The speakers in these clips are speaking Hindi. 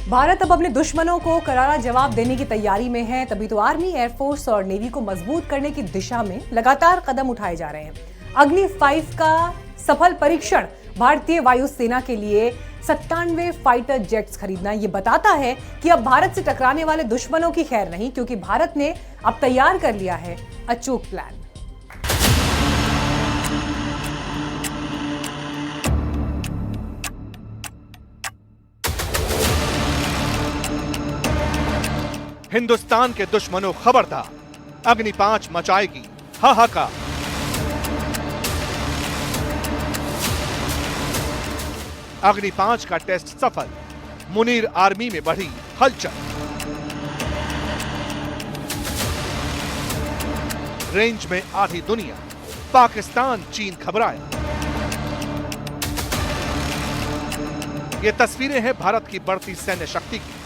भारत अब अपने दुश्मनों को करारा जवाब देने की तैयारी में है, तभी तो आर्मी, एयरफोर्स और नेवी को मजबूत करने की दिशा में लगातार कदम उठाए जा रहे हैं। अग्नि 5 का सफल परीक्षण भारतीय वायुसेना के लिए 97 फाइटर जेट्स खरीदना ये बताता है कि अब भारत से टकराने वाले दुश्मनों की खैर नहीं, क्योंकि भारत ने अब तैयार कर लिया है अचूक प्लान। हिंदुस्तान के दुश्मनों खबरदार, अग्नि 5 मचाएगी हाहाकार। अग्नि 5 का टेस्ट सफल, मुनीर आर्मी में बढ़ी हलचल। रेंज में आधी दुनिया, पाकिस्तान चीन घबराया। ये तस्वीरें हैं भारत की बढ़ती सैन्य शक्ति की।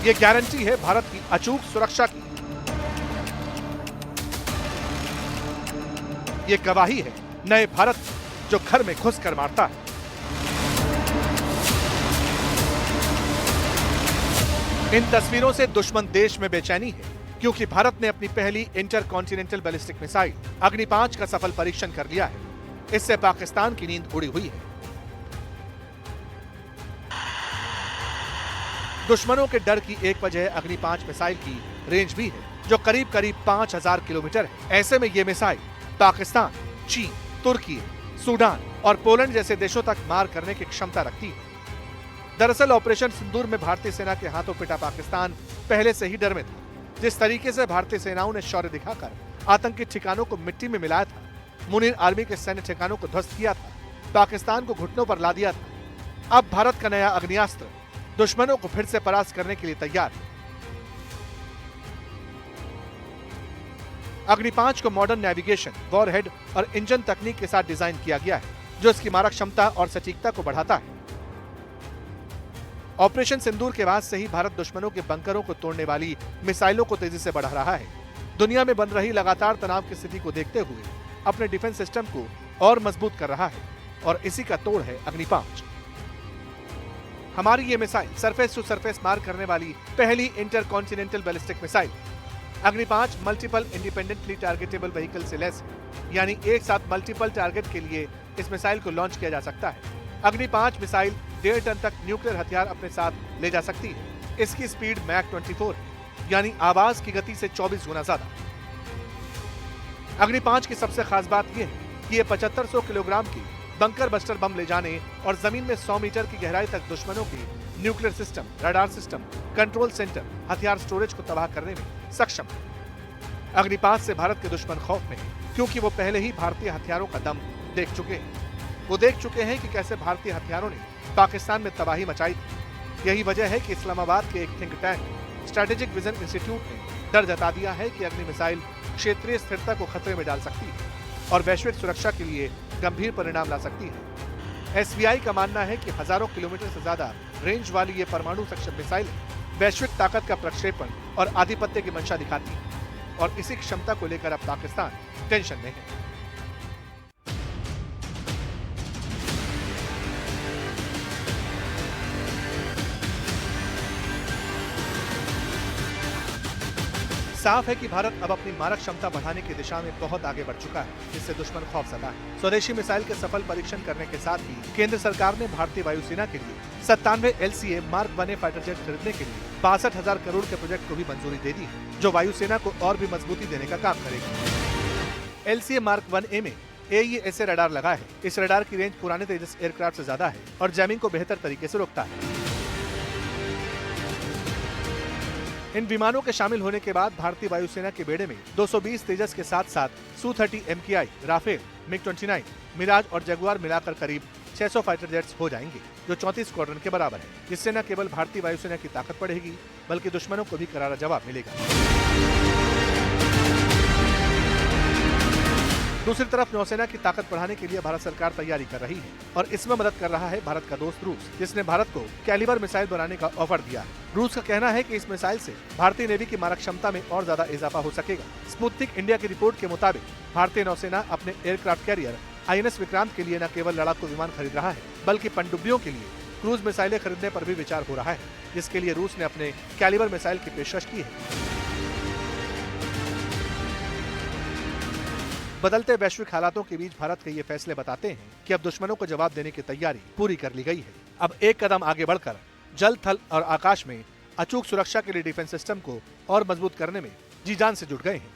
ये गारंटी है भारत की अचूक सुरक्षा की। ये गवाही है नए भारत जो घर में घुसकर मारता है। इन तस्वीरों से दुश्मन देश में बेचैनी है, क्योंकि भारत ने अपनी पहली इंटरकॉन्टिनेंटल बैलिस्टिक मिसाइल अग्नि 5 का सफल परीक्षण कर लिया है। इससे पाकिस्तान की नींद उड़ी हुई है। दुश्मनों के डर की एक वजह अग्नि 5 मिसाइल की रेंज भी है, जो करीब करीब 5000 किलोमीटर है। ऐसे में ये मिसाइल पाकिस्तान, चीन, तुर्की, सूडान और पोलैंड जैसे देशों तक मार करने की क्षमता रखती है। दरअसल ऑपरेशन सिंदूर में भारतीय सेना के हाथों पिटा पाकिस्तान पहले से ही डर में था। जिस तरीके से भारतीय सेनाओं ने शौर्य दिखाकर आतंकी ठिकानों को मिट्टी में मिलाया था, मुनीर आर्मी के सैन्य ठिकानों को ध्वस्त किया था, पाकिस्तान को घुटनों पर ला दिया था, अब भारत का नया अग्नियास्त्र दुश्मनों को फिर से परास्त करने के लिए तैयार है। अग्नि 5 को मॉडर्न नेविगेशन, वॉरहेड और इंजन तकनीक के साथ डिजाइन किया गया है, जो इसकी मारक क्षमता और सटीकता को बढ़ाता है। ऑपरेशन सिंदूर के बाद से ही भारत दुश्मनों के बंकरों को तोड़ने वाली मिसाइलों को तेजी से बढ़ा रहा है। दुनिया में बन रही लगातार तनाव की स्थिति को देखते हुए अपने डिफेंस सिस्टम को और मजबूत कर रहा है, और इसी का तोड़ है अग्नि 5। हमारी ये मिसाइल सरफेस टू सरफेस मार करने वाली पहली इंटरकॉन्टिनेंटल बैलिस्टिक मिसाइल। अग्नि 5 मल्टीपल इंडिपेंडेंटली टारगेटेबल व्हीकल से लैस, यानी एक साथ मल्टीपल टारगेट के लिए इस मिसाइल को लॉन्च किया जा सकता है। अग्नि 5 मिसाइल 1.5 टन तक न्यूक्लियर हथियार अपने साथ ले जा सकती है। इसकी स्पीड मैक 24 है, यानी आवाज की गति से 24 गुना ज्यादा। अग्नि 5 की सबसे खास बात यह है कि ये 7500 किलोग्राम की बंकर बस्टर बम ले जाने और जमीन में 100 मीटर की गहराई तक दुश्मनों की nuclear system, radar system, control centre, हथियार स्टोरेज को तबाह करने में सक्षम है। अग्नि 5 से भारत के दुश्मन खौफ में है, क्योंकि वो पहले ही भारतीय हथियारों का दम देख चुके हैं। वो देख चुके हैं कि कैसे भारतीय हथियारों ने पाकिस्तान में तबाही मचाई थी। यही वजह है कि इस्लामाबाद के एक think tank strategic vision institute ने डर जता दिया है कि अग्नि मिसाइल क्षेत्रीय स्थिरता को खतरे में डाल सकती है और वैश्विक सुरक्षा के लिए गंभीर परिणाम ला सकती है। एसबीआई का मानना है कि हजारों किलोमीटर से ज्यादा रेंज वाली ये परमाणु सक्षम मिसाइल वैश्विक ताकत का प्रक्षेपण और आधिपत्य की मंशा दिखाती है, और इसी क्षमता को लेकर अब पाकिस्तान टेंशन में है। साफ है कि भारत अब अपनी मारक क्षमता बढ़ाने की दिशा में बहुत आगे बढ़ चुका है, जिससे दुश्मन खौफजदा है। स्वदेशी मिसाइल के सफल परीक्षण करने के साथ ही केंद्र सरकार ने भारतीय वायुसेना के लिए 97 LCA Mark 1A fighter jet खरीदने के लिए 62,000 करोड़ के प्रोजेक्ट को भी मंजूरी दे दी है, जो वायुसेना को और भी मजबूती देने का काम करेगा। LCA Mark 1A में AESA रडार लगा है। इस रडार की रेंज पुराने तेजस एयरक्राफ्ट से ज्यादा है और जैमिंग को बेहतर तरीके से रोकता है। इन विमानों के शामिल होने के बाद भारतीय वायुसेना के बेड़े में 220 तेजस के साथ साथ Su-30 MKI, Rafale, MiG-29, Miraj और जगुआर मिलाकर करीब 600 फाइटर जेट्स हो जाएंगे, जो 34 स्क्वाड्रन के बराबर है। जिससे न केवल भारतीय वायुसेना की ताकत बढ़ेगी, बल्कि दुश्मनों को भी करारा जवाब मिलेगा। दूसरी तरफ नौसेना की ताकत बढ़ाने के लिए भारत सरकार तैयारी कर रही है, और इसमें मदद कर रहा है भारत का दोस्त रूस, जिसने भारत को कैलिबर मिसाइल बनाने का ऑफर दिया है। रूस का कहना है कि इस मिसाइल से भारतीय नेवी की मारक क्षमता में और ज्यादा इजाफा हो सकेगा। स्पुतनिक इंडिया की रिपोर्ट के मुताबिक भारतीय नौसेना अपने एयरक्राफ्ट कैरियर आईएनएस विक्रांत के लिए न केवल लड़ाकू विमान खरीद रहा है, बल्कि पनडुब्बियों के लिए क्रूज मिसाइलें खरीदने पर भी विचार हो रहा है, जिसके लिए रूस ने अपने कैलिबर मिसाइल की पेशकश की है। बदलते वैश्विक हालातों के बीच भारत के ये फैसले बताते हैं कि अब दुश्मनों को जवाब देने की तैयारी पूरी कर ली गई है। अब एक कदम आगे बढ़कर जल, थल और आकाश में अचूक सुरक्षा के लिए डिफेंस सिस्टम को और मजबूत करने में जी जान से जुट गए हैं।